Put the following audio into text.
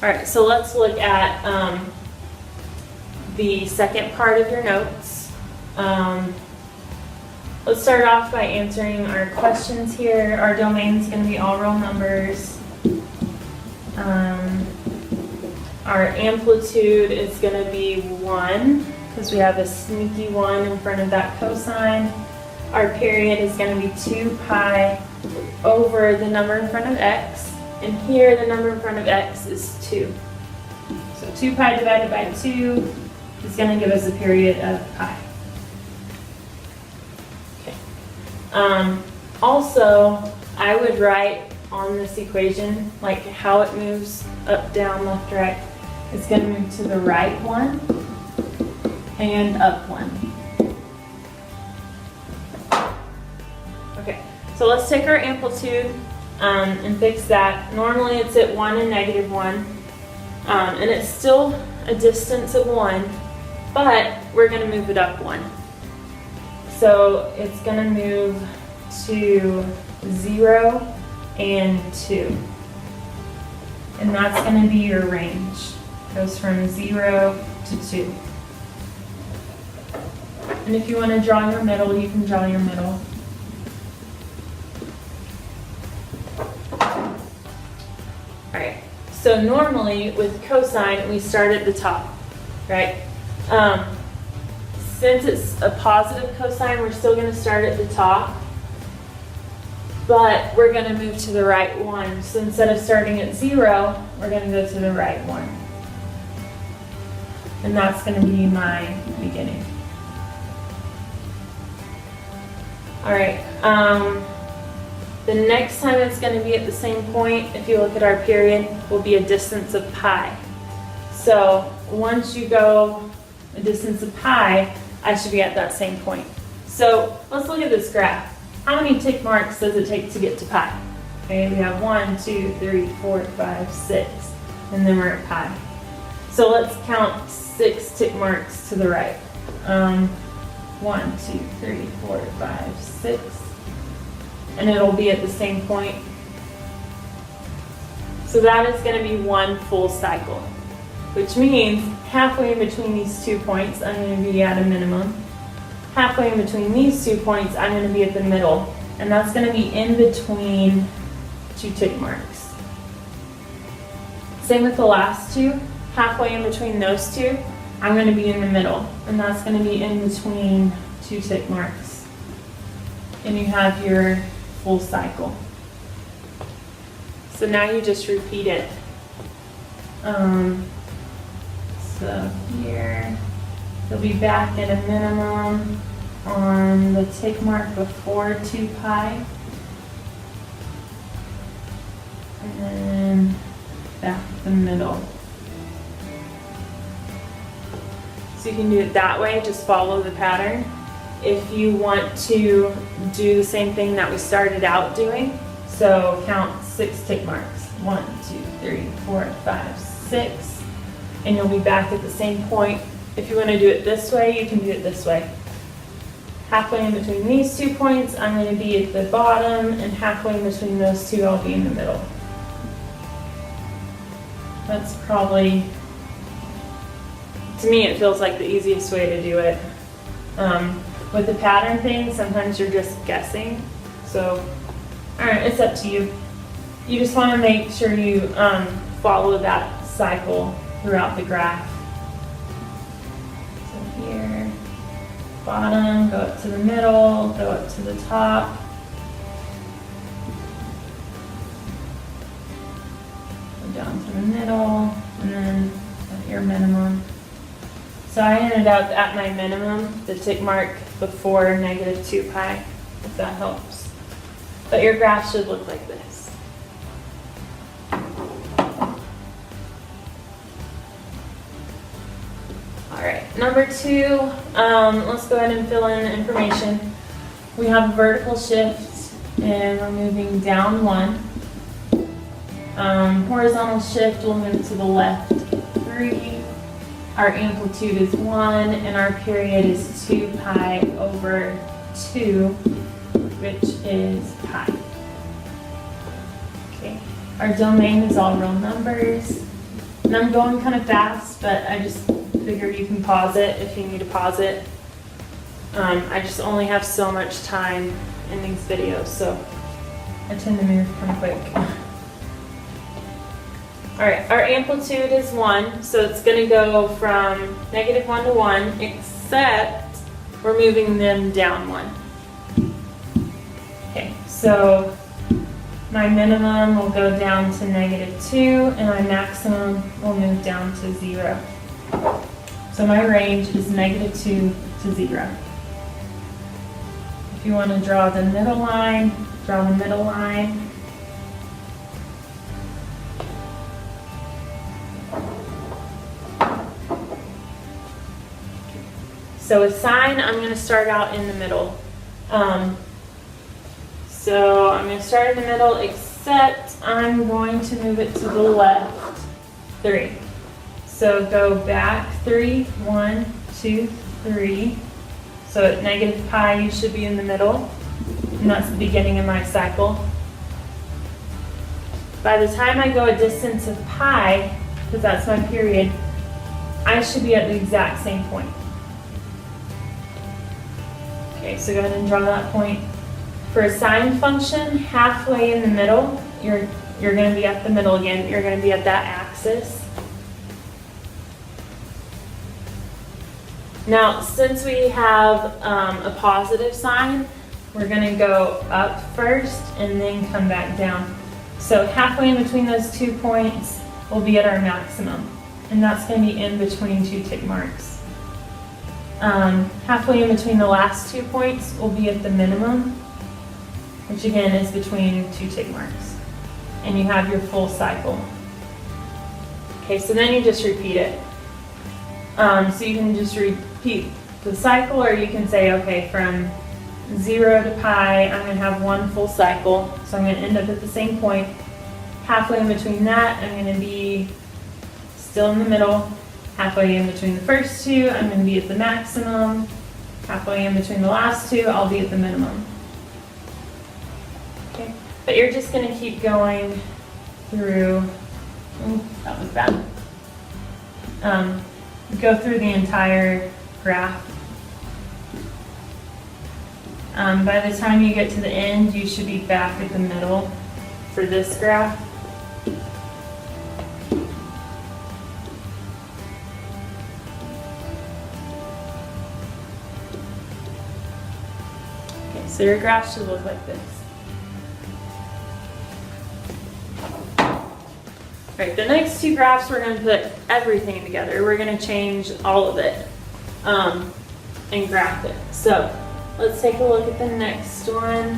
All right, so let's look at the second part of your notes. Let's start off by answering our questions here. Our domain is going to be all real numbers. Our amplitude is going to be 1 because we have a sneaky 1 in front of that cosine. Our period is going to be 2 pi over the number in front of x. And here the number in front of x is 2. So 2 pi divided by 2 is going to give us a period of pi. Also, I would write on this equation like how it moves up, down, left, right. It's going to move to the right 1 and up 1. Okay, so let's take our amplitude and fix that. Normally it's at 1 and negative 1, and it's still a distance of 1, but we're going to move it up 1. So it's going to move to 0 and 2. And that's going to be your range. It goes from 0 to 2. And if you want to draw your middle, you can draw your middle. Alright, so normally with cosine, we start at the top, right? Since it's a positive cosine, we're still going to start at the top, but we're going to move to the right 1. So instead of starting at 0, we're going to go to the right 1. And that's going to be my beginning. Alright, the next time it's going to be at the same point, if you look at our period, will be a distance of pi. So once you go a distance of pi, I should be at that same point. So let's look at this graph. How many tick marks does it take to get to pi? Okay, we have 1, 2, 3, 4, 5, 6, and then we're at pi. So let's count 6 tick marks to the right. 1, 2, 3, 4, 5, 6, and it'll be at the same point. So that is going to be 1 full cycle, which means halfway in between these 2 points, I'm going to be at a minimum. Halfway in between these 2 points, I'm going to be at the middle, and that's going to be in between 2 tick marks. Same with the last 2. Halfway in between those 2, I'm going to be in the middle, and that's going to be in between 2 tick marks. And you have your full cycle. So now you just repeat it. So here, you'll be back at a minimum on the tick mark before 2 pi. And then back the middle. So you can do it that way, just follow the pattern. If you want to do the same thing that we started out doing, so count 6 tick marks. 1, 2, 3, 4, 5, 6. And you'll be back at the same point. If you want to do it this way, you can do it this way. Halfway in between these 2 points, I'm going to be at the bottom, and halfway in between those 2, I'll be in the middle. That's probably, to me, it feels like the easiest way to do it. With the pattern thing, sometimes you're just guessing. So, alright, it's up to you. You just want to make sure you follow that cycle throughout the graph. So here, bottom, go up to the middle, go up to the top. Go down to the middle, and then at your minimum. So I ended up at my minimum, the tick mark before negative 2 pi, if that helps. But your graph should look like this. Alright, number 2, let's go ahead and fill in the information. We have a vertical shift, and we're moving down 1. Horizontal shift, we'll move to the left 3. Our amplitude is 1, and our period is 2 pi over 2, which is pi. Okay. Our domain is all real numbers. And I'm going kind of fast, but I just figured you can pause it if you need to pause it. I just only have so much time in these videos, so I tend to move kind of quick. All right, our amplitude is 1, so it's going to go from -1 to 1, except we're moving them down 1. Okay, so my minimum will go down to -2, and my maximum will move down to 0. So my range is -2 to 0. If you want to draw the middle line, draw the middle line. So with sine, I'm going to start out in the middle. So I'm going to start in the middle, except I'm going to move it to the left 3. So go back 3, 1, 2, 3. So at -pi, you should be in the middle, and that's the beginning of my cycle. By the time I go a distance of pi, because that's my period, I should be at the exact same point. Okay, so go ahead and draw that point. For a sine function, halfway in the middle, you're going to be at the middle again. You're going to be at that axis. Now, since we have a positive sign, we're going to go up first and then come back down. So halfway in between those 2 points, we'll be at our maximum. And that's going to be in between 2 tick marks. Halfway in between the last 2 points, we'll be at the minimum, which again is between 2 tick marks. And you have your full cycle. Okay, so then you just repeat it. So you can just repeat the cycle, or you can say, okay, from 0 to pi, I'm going to have 1 full cycle. So I'm going to end up at the same point. Halfway in between that, I'm going to be still in the middle. Halfway in between the first 2, I'm going to be at the maximum. Halfway in between the last 2, I'll be at the minimum. Okay, but you're just going to keep going through. Ooh, that was bad. Go through the entire graph. By the time you get to the end, you should be back at the middle for this graph. Okay, so your graph should look like this. All right, the next 2 graphs, we're going to put everything together. We're going to change all of it and graph it. So let's take a look at the next one.